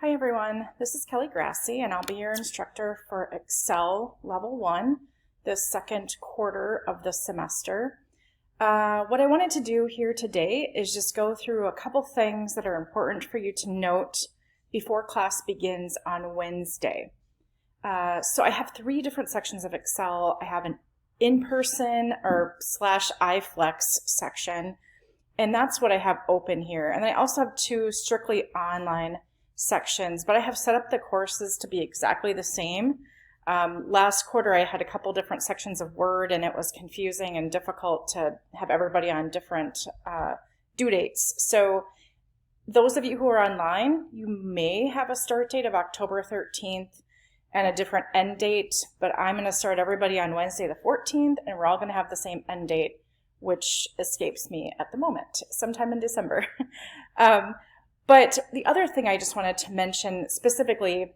Hi everyone, this is Kelly Grassi and I'll be your instructor for Excel Level 1, the second quarter of the semester. What I wanted to do here today is just go through a couple things that are important for you to note before class begins on Wednesday. So I have three different sections of Excel. I have an in-person or /iFlex section, and that's what I have open here. And then I also have two strictly online sections, but I have set up the courses to be exactly the same. Last quarter I had a couple different sections of Word and it was confusing and difficult to have everybody on different due dates. So those of you who are online, you may have a start date of October 13th and a different end date, but I'm going to start everybody on Wednesday the 14th and we're all going to have the same end date, which escapes me at the moment, sometime in December. But the other thing I just wanted to mention specifically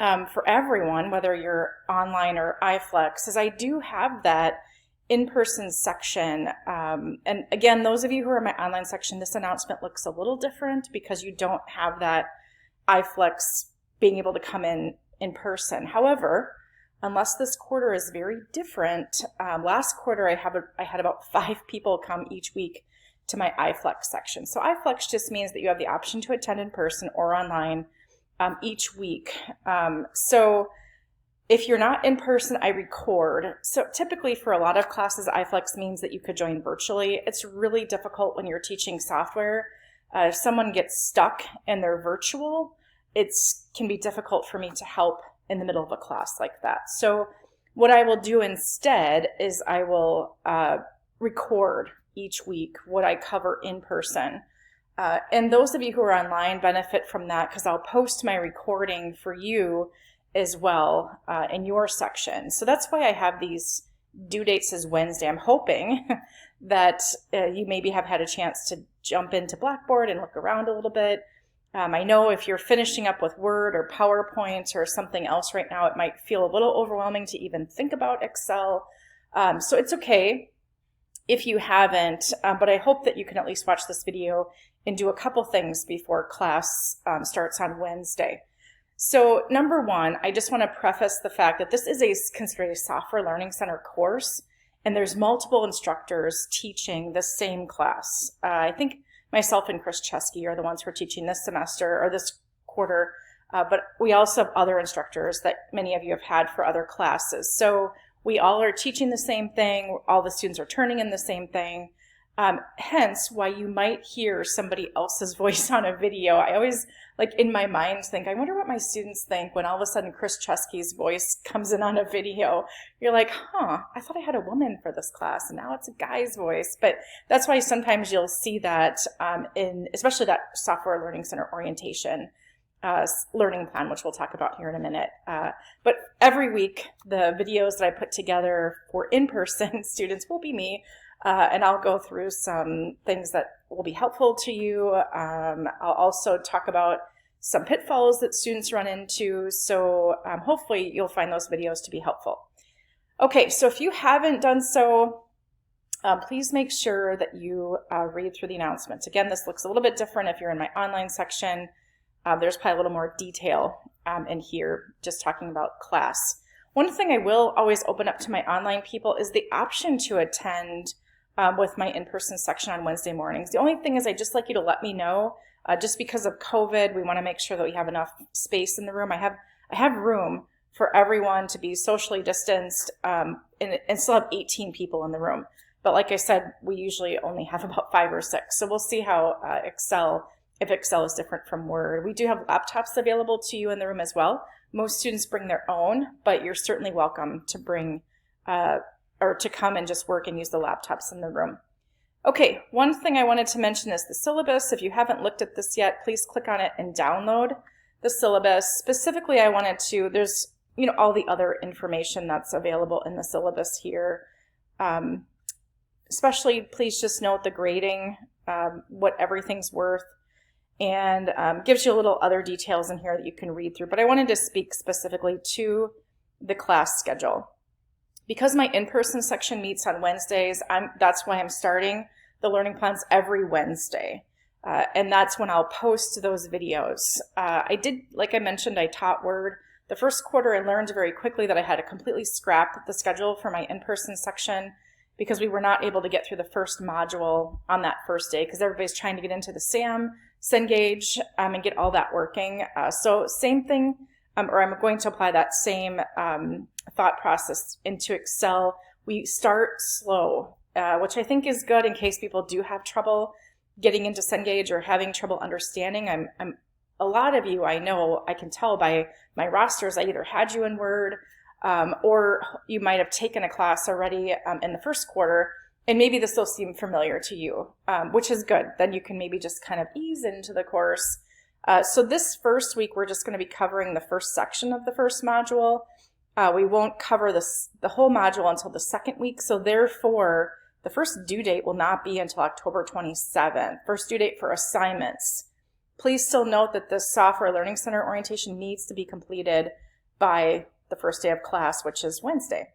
for everyone, whether you're online or iFlex, is I do have that in-person section. And again, those of you who are in my online section, this announcement looks a little different because you don't have that iFlex being able to come in person. However, unless this quarter is very different, last quarter I had about 5 people come each week to my iFlex section. So iFlex just means that you have the option to attend in person or online each week. So if you're not in person, I record. So typically for a lot of classes, iFlex means that you could join virtually. It's really difficult when you're teaching software. If someone gets stuck and they're virtual, it can be difficult for me to help in the middle of a class like that. So what I will do instead is I will record each week what I cover in person. And those of you who are online benefit from that because I'll post my recording for you as well in your section. So that's why I have these due dates as Wednesday. I'm hoping that you maybe have had a chance to jump into Blackboard and look around a little bit. I know if you're finishing up with Word or PowerPoint or something else right now, it might feel a little overwhelming to even think about Excel. So it's okay if you haven't, but I hope that you can at least watch this video and do a couple things before class starts on Wednesday. So number one, I just want to preface the fact that this is considered a Software Learning Center course, and there's multiple instructors teaching the same class. I think myself and Chris Chesky are the ones who are teaching this semester or this quarter, but we also have other instructors that many of you have had for other classes. So we all are teaching the same thing. All the students are turning in the same thing. Hence why you might hear somebody else's voice on a video. I always, like in my mind, think, I wonder what my students think when all of a sudden Chris Chesky's voice comes in on a video. You're like, huh, I thought I had a woman for this class and now it's a guy's voice. But that's why sometimes you'll see that in, especially that Software Learning Center orientation learning plan, which we'll talk about here in a minute. But every week, the videos that I put together for in-person students will be me. And I'll go through some things that will be helpful to you. I'll also talk about some pitfalls that students run into. So hopefully you'll find those videos to be helpful. Okay, so if you haven't done so, please make sure that you read through the announcements. Again, this looks a little bit different if you're in my online section. There's probably a little more detail in here, just talking about class. One thing I will always open up to my online people is the option to attend with my in-person section on Wednesday mornings. The only thing is I'd just like you to let me know, just because of COVID, we want to make sure that we have enough space in the room. I have room for everyone to be socially distanced and still have 18 people in the room. But like I said, we usually only have about 5 or 6. So we'll see how if Excel is different from Word. We do have laptops available to you in the room as well. Most students bring their own, but you're certainly welcome to bring or to come and just work and use the laptops in the room. Okay, one thing I wanted to mention is the syllabus. If you haven't looked at this yet, please click on it and download the syllabus. Specifically, I wanted to, there's all the other information that's available in the syllabus here. Especially, please just note the grading, what everything's worth, and gives you a little other details in here that you can read through. But I wanted to speak specifically to the class schedule. Because my in-person section meets on Wednesdays, that's why I'm starting the learning plans every Wednesday. And that's when I'll post those videos. Like I mentioned, I taught Word. The first quarter, I learned very quickly that I had to completely scrap the schedule for my in-person section because we were not able to get through the first module on that first day because everybody's trying to get into the SAM, Cengage, and get all that working. So same thing, or I'm going to apply that same thought process into Excel. We start slow, which I think is good in case people do have trouble getting into Cengage or having trouble understanding. A lot of you, I know, I can tell by my rosters, I either had you in Word or you might have taken a class already in the first quarter, and maybe this will seem familiar to you, which is good. Then you can maybe just kind of ease into the course. So this first week, we're just going to be covering the first section of the first module. We won't cover the whole module until the second week, so therefore, the first due date will not be until October 27th. First due date for assignments. Please still note that the Software Learning Center orientation needs to be completed by the first day of class, which is Wednesday.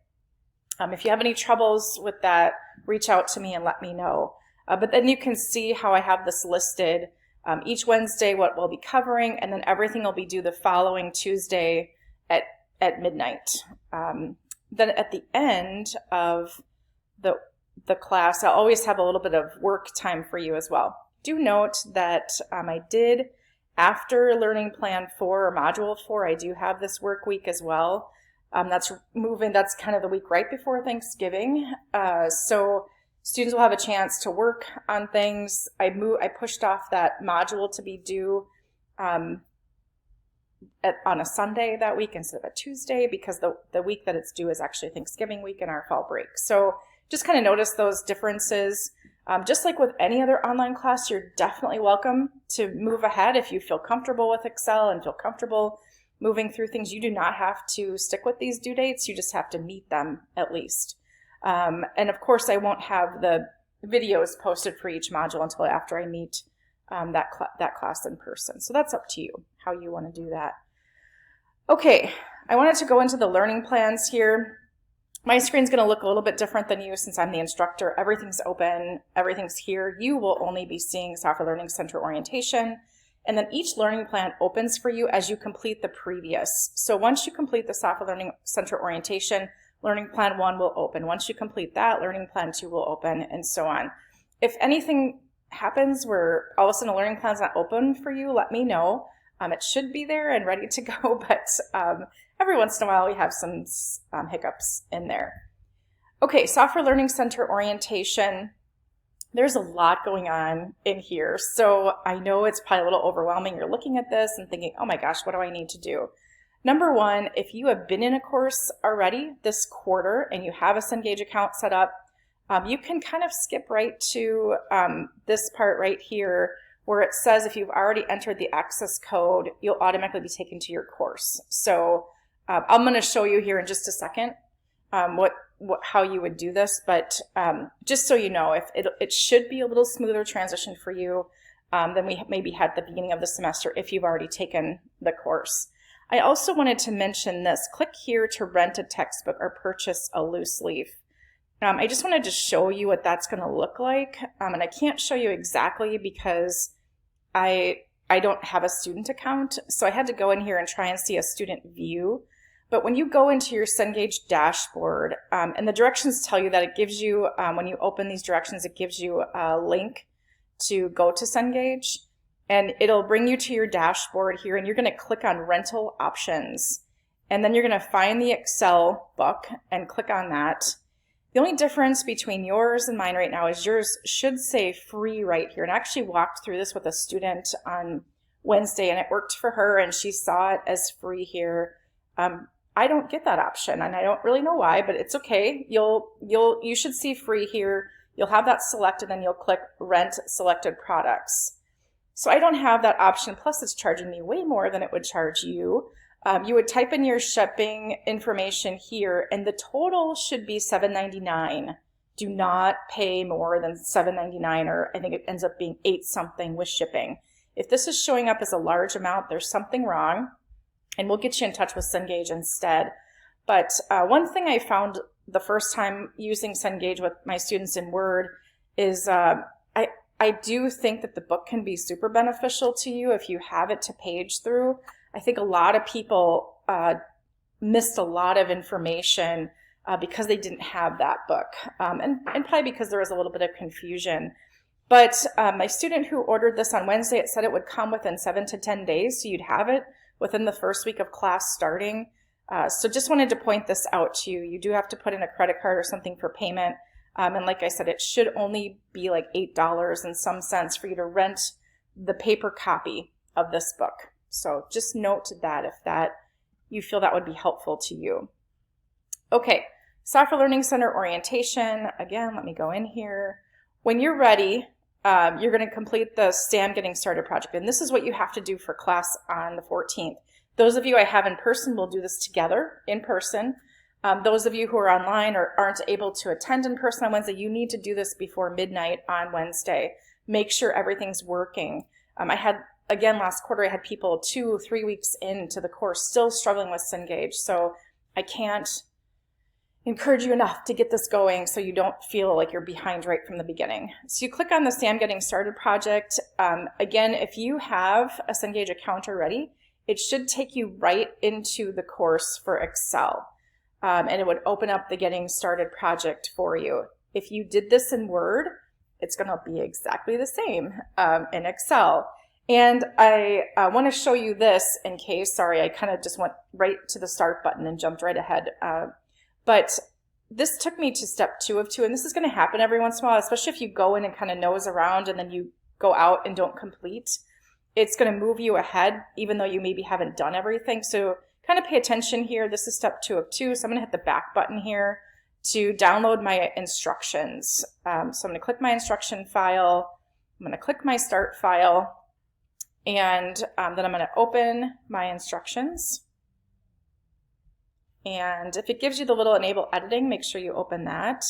If you have any troubles with that, reach out to me and let me know. But then you can see how I have this listed. Each Wednesday what we'll be covering, and then everything will be due the following Tuesday at midnight. Then at the end of the class, I'll always have a little bit of work time for you as well. Do note that I did, after Learning Plan 4 or Module 4, I do have this work week as well. That's kind of the week right before Thanksgiving. So students will have a chance to work on things. I pushed off that module to be due on a Sunday that week instead of a Tuesday because the week that it's due is actually Thanksgiving week and our fall break. So just kind of notice those differences. Just like with any other online class, you're definitely welcome to move ahead if you feel comfortable with Excel and feel comfortable moving through things. You do not have to stick with these due dates. You just have to meet them at least. And of course, I won't have the videos posted for each module until after I meet that class in person. So that's up to you, how you want to do that. Okay, I wanted to go into the learning plans here. My screen's going to look a little bit different than you since I'm the instructor. Everything's open, everything's here. You will only be seeing Software Learning Center orientation. And then each learning plan opens for you as you complete the previous. So once you complete the Software Learning Center orientation, Learning Plan 1 will open. Once you complete that, Learning Plan 2 will open, and so on. If anything happens where all of a sudden a learning plan's not open for you, let me know. It should be there and ready to go, but every once in a while we have some hiccups in there. Okay, Software Learning Center orientation. There's a lot going on in here, so I know it's probably a little overwhelming. You're looking at this and thinking, oh my gosh, what do I need to do? Number one, if you have been in a course already this quarter and you have a Cengage account set up, you can kind of skip right to this part right here where it says if you've already entered the access code, you'll automatically be taken to your course. So I'm going to show you here in just a second how you would do this, but just so you know, if it should be a little smoother transition for you than we maybe had at the beginning of the semester if you've already taken the course. I also wanted to mention this. Click here to rent a textbook or purchase a loose leaf. I just wanted to show you what that's going to look like, and I can't show you exactly because I don't have a student account, so I had to go in here and try and see a student view. But when you go into your Cengage dashboard, and the directions tell you that it gives you, when you open these directions, it gives you a link to go to Cengage, and it'll bring you to your dashboard here, and you're going to click on rental options, and then you're going to find the Excel book and click on that. The only difference between yours and mine right now is yours should say free right here. And I actually walked through this with a student on Wednesday and it worked for her and she saw it as free here. I don't get that option and I don't really know why, but it's okay. You should see free here. You'll have that selected and you'll click rent selected products. So I don't have that option. Plus it's charging me way more than it would charge you. You would type in your shipping information here, and the total should be $7.99. Do not pay more than $7.99, or I think it ends up being $8 something with shipping. If this is showing up as a large amount, there's something wrong, and we'll get you in touch with Cengage instead. But one thing I found the first time using Cengage with my students in Word is I I do think that the book can be super beneficial to you if you have it to page through. I think a lot of people missed a lot of information because they didn't have that book, and probably because there was a little bit of confusion. But my student who ordered this on Wednesday, it said it would come within 7 to 10 days, so you'd have it within the first week of class starting. So just wanted to point this out to you. You do have to put in a credit card or something for payment. And like I said, it should only be like $8 in some sense for you to rent the paper copy of this book. So just note that if that you feel that would be helpful to you. Okay, Software Learning Center orientation. Again, let me go in here. When you're ready, you're going to complete the STAM Getting Started project. And this is what you have to do for class on the 14th. Those of you I have in person will do this together in person. Those of you who are online or aren't able to attend in person on Wednesday, you need to do this before midnight on Wednesday. Make sure everything's working. I had, again, last quarter, I had people 2 or 3 weeks into the course still struggling with Cengage. So I can't encourage you enough to get this going so you don't feel like you're behind right from the beginning. So you click on the STAM Getting Started project. Again, if you have a Cengage account already, it should take you right into the course for Excel. And it would open up the Getting Started project for you. If you did this in Word, it's going to be exactly the same in Excel. And I want to show you this in case, sorry, I kind of just went right to the start button and jumped right ahead. But this took me to step 2 of 2, and this is going to happen every once in a while, especially if you go in and kind of nose around and then you go out and don't complete. It's going to move you ahead, even though you maybe haven't done everything. So kind of pay attention here. This is step 2 of 2. So I'm going to hit the back button here to download my instructions. So I'm going to click my instruction file. I'm going to click my start file. And then I'm going to open my instructions. And if it gives you the little enable editing, make sure you open that.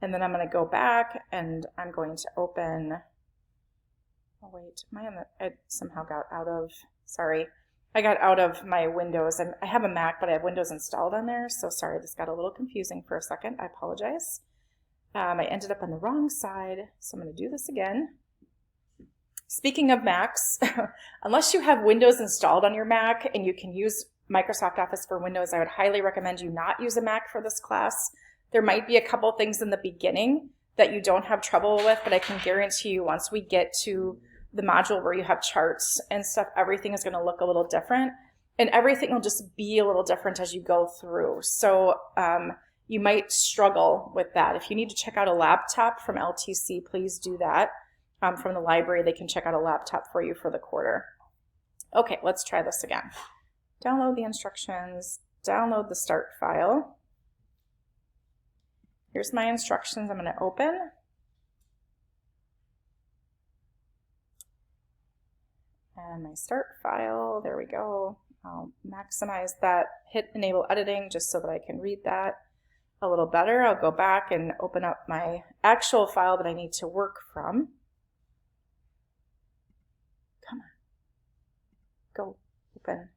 And then I'm going to go back and I'm going to open, oh wait, am I on the, I somehow got out of, sorry. I got out of my Windows. I have a Mac, but I have Windows installed on there. So sorry, this got a little confusing for a second. I apologize. I ended up on the wrong side. So I'm going to do this again. Speaking of Macs, unless you have Windows installed on your Mac and you can use Microsoft Office for Windows, I would highly recommend you not use a Mac for this class. There might be a couple things in the beginning that you don't have trouble with, but I can guarantee you once we get to the module where you have charts and stuff, everything is going to look a little different, and everything will just be a little different as you go through. So you might struggle with that. If you need to check out a laptop from LTC, please do that. From the library, they can check out a laptop for you for the quarter. Okay, let's try this again. Download the instructions, download the start file. Here's my instructions I'm going to open. And my start file, there we go. I'll maximize that, hit enable editing just so that I can read that a little better. I'll go back and open up my actual file that I need to work from. Come on, go, open.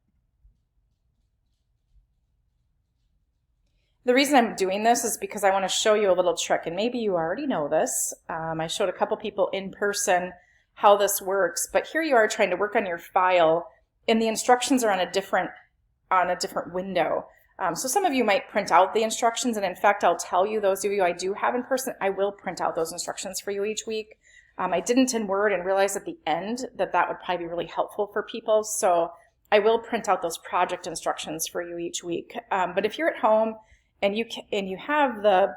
The reason I'm doing this is because I want to show you a little trick, and maybe you already know this. I showed a couple people in person how this works, but here you are trying to work on your file, and the instructions are on a different window. So some of you might print out the instructions, and in fact, I'll tell you, those of you I do have in person, I will print out those instructions for you each week. I didn't in Word and realized at the end that that would probably be really helpful for people, so I will print out those project instructions for you each week. But if you're at home and you have the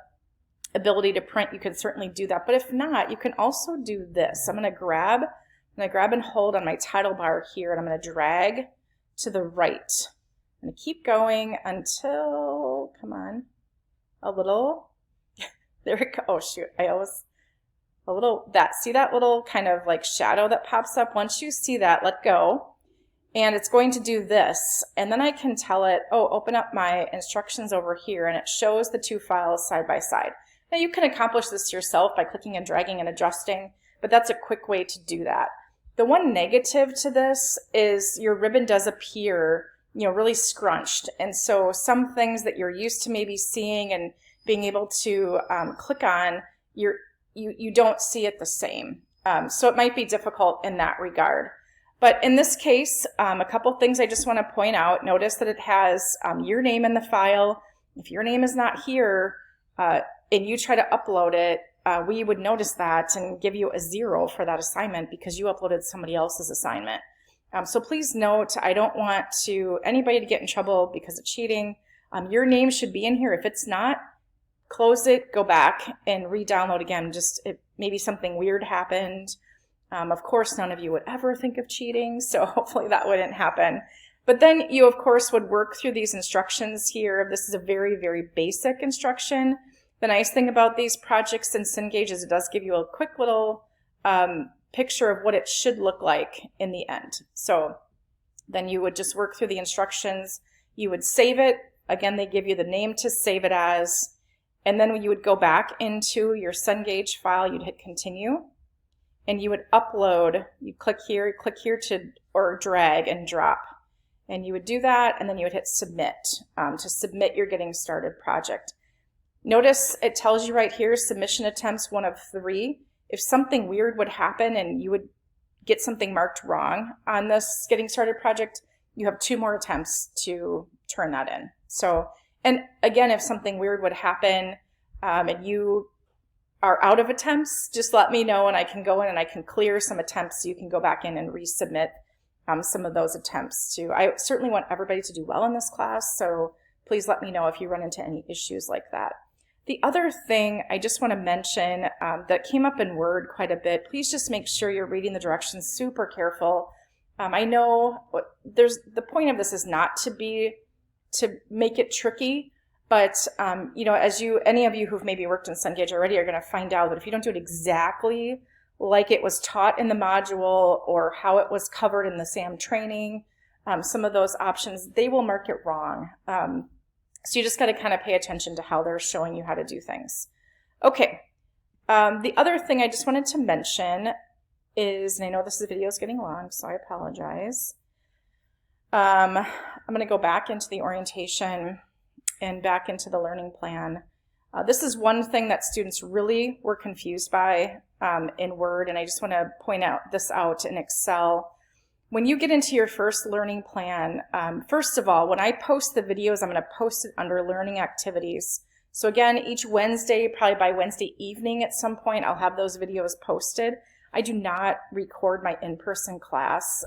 ability to print, you can certainly do that. But if not, you can also do this. I'm going to grab and hold on my title bar here, and I'm going to drag to the right. I'm going to keep going until, come on, a little, there we go. Oh shoot, see that little kind of like shadow that pops up? Once you see that, let go. And it's going to do this, and then I can tell it, oh, open up my instructions over here, and it shows the 2 files side by side. Now you can accomplish this yourself by clicking and dragging and adjusting, but that's a quick way to do that. The one negative to this is your ribbon does appear, really scrunched, and so some things that you're used to maybe seeing and being able to click on, you don't see it the same. So it might be difficult in that regard. But in this case, a couple things I just want to point out. Notice that it has your name in the file. If your name is not here and you try to upload it, we would notice that and give you a 0 for that assignment because you uploaded somebody else's assignment. So please note, I don't want anybody to get in trouble because of cheating. Your name should be in here. If it's not, close it, go back, and re-download again. Just maybe something weird happened. Of course, none of you would ever think of cheating, so hopefully that wouldn't happen. But then you, of course, would work through these instructions here. This is a very, very basic instruction. The nice thing about these projects in Cengage is it does give you a quick little picture of what it should look like in the end. So then you would just work through the instructions. You would save it. Again, they give you the name to save it as. And then you would go back into your Cengage file. You'd hit continue. And you would upload. You click here or drag and drop. And you would do that, and then you would hit submit to submit your Getting Started project. Notice it tells you right here, submission attempts 1 of 3. If something weird would happen and you would get something marked wrong on this Getting Started project, you have 2 more attempts to turn that in. So, and again, if something weird would happen and you are out of attempts, just let me know and I can go in and I can clear some attempts so you can go back in and resubmit some of those attempts too. I certainly want everybody to do well in this class, so please let me know if you run into any issues like that. The other thing I just want to mention that came up in Word quite a bit, please just make sure you're reading the directions super careful. I know the point of this is not to make it tricky, but you know, any of you who've maybe worked in Cengage already are going to find out that if you don't do it exactly like it was taught in the module or how it was covered in the SAM training, some of those options, they will mark it wrong. So you just got to kind of pay attention to how they're showing you how to do things. Okay, the other thing I just wanted to mention is, and I know this video is getting long, so I apologize. I'm going to go back into the orientation and back into the learning plan. This is one thing that students really were confused by in Word, and I just want to point this out in Excel. When you get into your first learning plan, first of all, when I post the videos, I'm going to post it under learning activities. So again, each Wednesday, probably by Wednesday evening at some point, I'll have those videos posted. I do not record my in-person class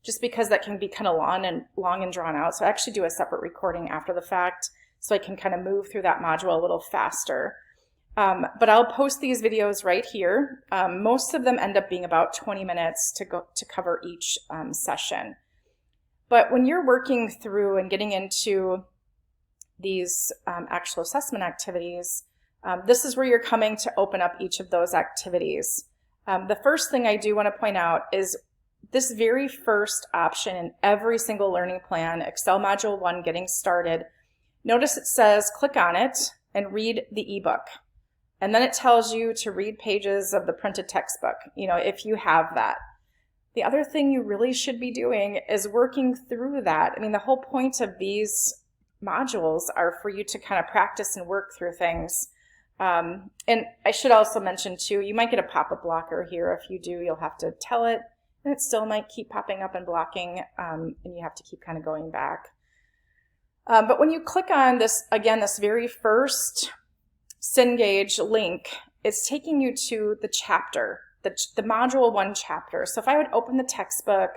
just because that can be kind of long and drawn out. So I actually do a separate recording after the fact so I can kind of move through that module a little faster. But I'll post these videos right here. Most of them end up being about 20 minutes to cover each session. But when you're working through and getting into these actual assessment activities, this is where you're coming to open up each of those activities. The first thing I do want to point out is this very first option in every single learning plan, Excel Module 1, Getting Started. Notice it says click on it and read the ebook. And then it tells you to read pages of the printed textbook, you know, if you have that. The other thing you really should be doing is working through that. I mean, the whole point of these modules are for you to kind of practice and work through things. And I should also mention too, you might get a pop-up blocker here. If you do, you'll have to tell it, and it still might keep popping up and blocking, and you have to keep kind of going back. But when you click on this, again, this very first Cengage link, it's taking you to the chapter, the Module 1 chapter. So if I would open the textbook,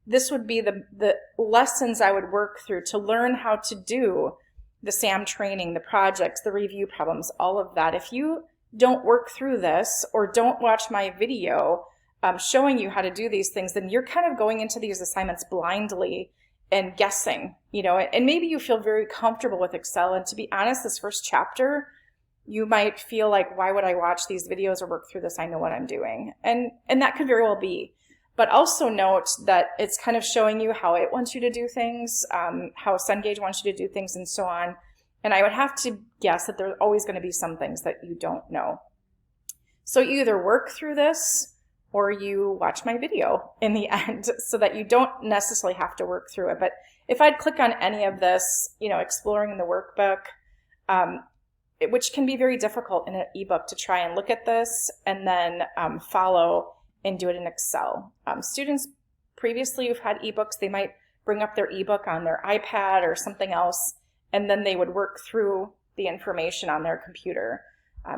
this would be the lessons I would work through to learn how to do the SAM training, the projects, the review problems, all of that. If you don't work through this or don't watch my video showing you how to do these things, then you're kind of going into these assignments blindly and guessing, you know, and maybe you feel very comfortable with Excel. And to be honest, this first chapter, you might feel like, why would I watch these videos or work through this? I know what I'm doing. And that could very well be. But also note that it's kind of showing you how it wants you to do things, how Cengage wants you to do things, and so on. And I would have to guess that there's always going to be some things that you don't know. So you either work through this or you watch my video in the end so that you don't necessarily have to work through it. But if I'd click on any of this, you know, exploring the workbook, which can be very difficult in an ebook to try and look at this and then follow and do it in Excel. Students previously who've had ebooks, they might bring up their ebook on their iPad or something else, and then they would work through the information on their computer.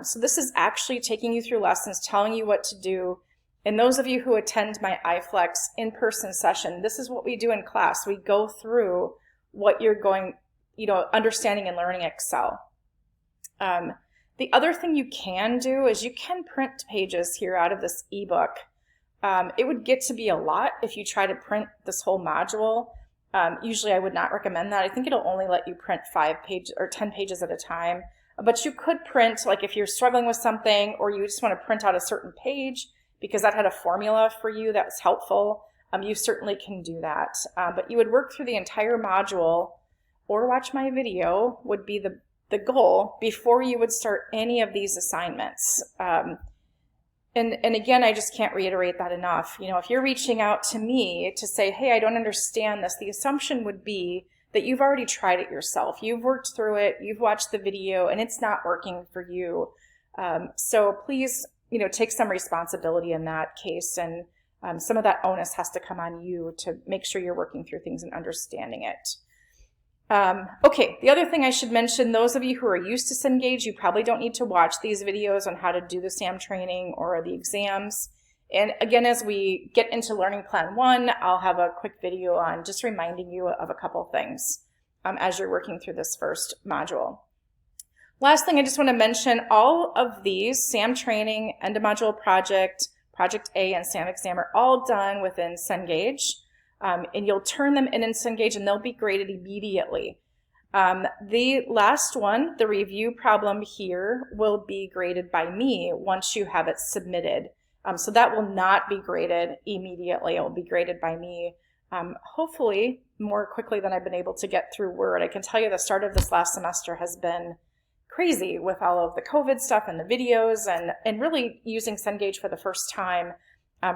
So this is actually taking you through lessons, telling you what to do. And those of you who attend my iFlex in-person session, this is what we do in class. We go through what you're going, understanding and learning Excel. The other thing you can do is you can print pages here out of this ebook. It would get to be a lot if you try to print this whole module. Usually I would not recommend that. I think it'll only let you print 5 pages or 10 pages at a time. But you could print, like if you're struggling with something or you just want to print out a certain page because that had a formula for you that was helpful, you certainly can do that. But you would work through the entire module or watch my video would be the goal before you would start any of these assignments. And again, I just can't reiterate that enough. If you're reaching out to me to say, hey, I don't understand this, the assumption would be that you've already tried it yourself. You've worked through it, you've watched the video, and it's not working for you. So please, take some responsibility in that case, and some of that onus has to come on you to make sure you're working through things and understanding it. Okay, the other thing I should mention, those of you who are used to Cengage, you probably don't need to watch these videos on how to do the SAM training or the exams. And again, as we get into Learning Plan 1, I'll have a quick video on just reminding you of a couple things as you're working through this first module. Last thing I just want to mention, all of these, SAM training, end of module project, Project A, and SAM exam are all done within Cengage. And you'll turn them in Cengage and they'll be graded immediately. The last one, the review problem here, will be graded by me once you have it submitted. So that will not be graded immediately. It will be graded by me, hopefully more quickly than I've been able to get through Word. I can tell you the start of this last semester has been crazy with all of the COVID stuff and the videos and really using Cengage for the first time.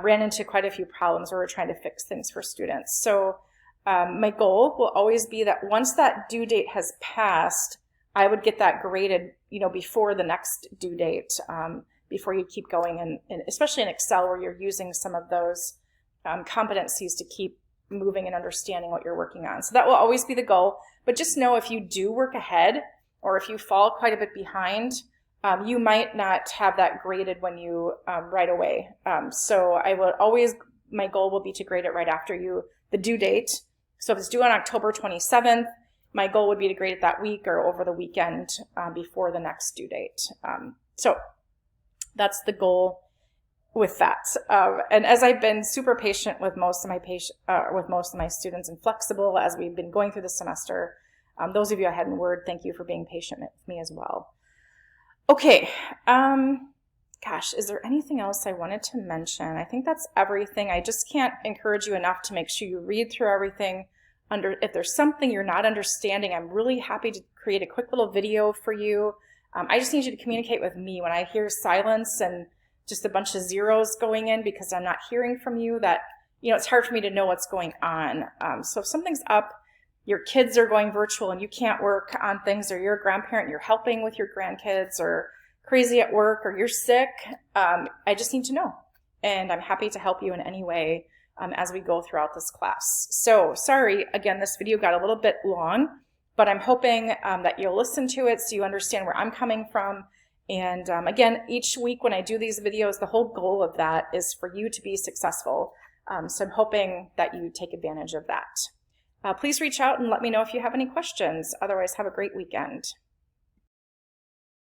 Ran into quite a few problems where we're trying to fix things for students. So my goal will always be that once that due date has passed, I would get that graded, before the next due date, before you keep going, and especially in Excel where you're using some of those competencies to keep moving and understanding what you're working on. So that will always be the goal. But just know if you do work ahead or if you fall quite a bit behind, you might not have that graded when you right away. So I will always, my goal will be to grade it right after the due date. So if it's due on October 27th, my goal would be to grade it that week or over the weekend before the next due date. So that's the goal with that. And as I've been super patient with most of my students and flexible as we've been going through the semester, those of you ahead in Word, thank you for being patient with me as well. Okay, gosh, is there anything else I wanted to mention? I think that's everything. I just can't encourage you enough to make sure you read through everything. If there's something you're not understanding, I'm really happy to create a quick little video for you. I just need you to communicate with me. When I hear silence and just a bunch of zeros going in because I'm not hearing from you, that, it's hard for me to know what's going on. So if something's up, your kids are going virtual and you can't work on things, or you're a grandparent and you're helping with your grandkids, or crazy at work, or you're sick, I just need to know. And I'm happy to help you in any way as we go throughout this class. So sorry, again, this video got a little bit long, but I'm hoping that you'll listen to it so you understand where I'm coming from. And again, each week when I do these videos, the whole goal of that is for you to be successful. So I'm hoping that you take advantage of that. Please reach out and let me know if you have any questions. Otherwise, have a great weekend.